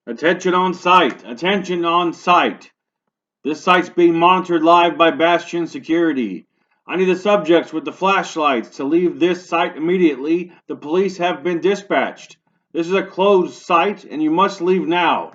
Attention on site! Attention on site! This site's being monitored live by Bastion Security. I need the subjects with the flashlights to leave this site immediately. The police have been dispatched. This is a closed site and you must leave now.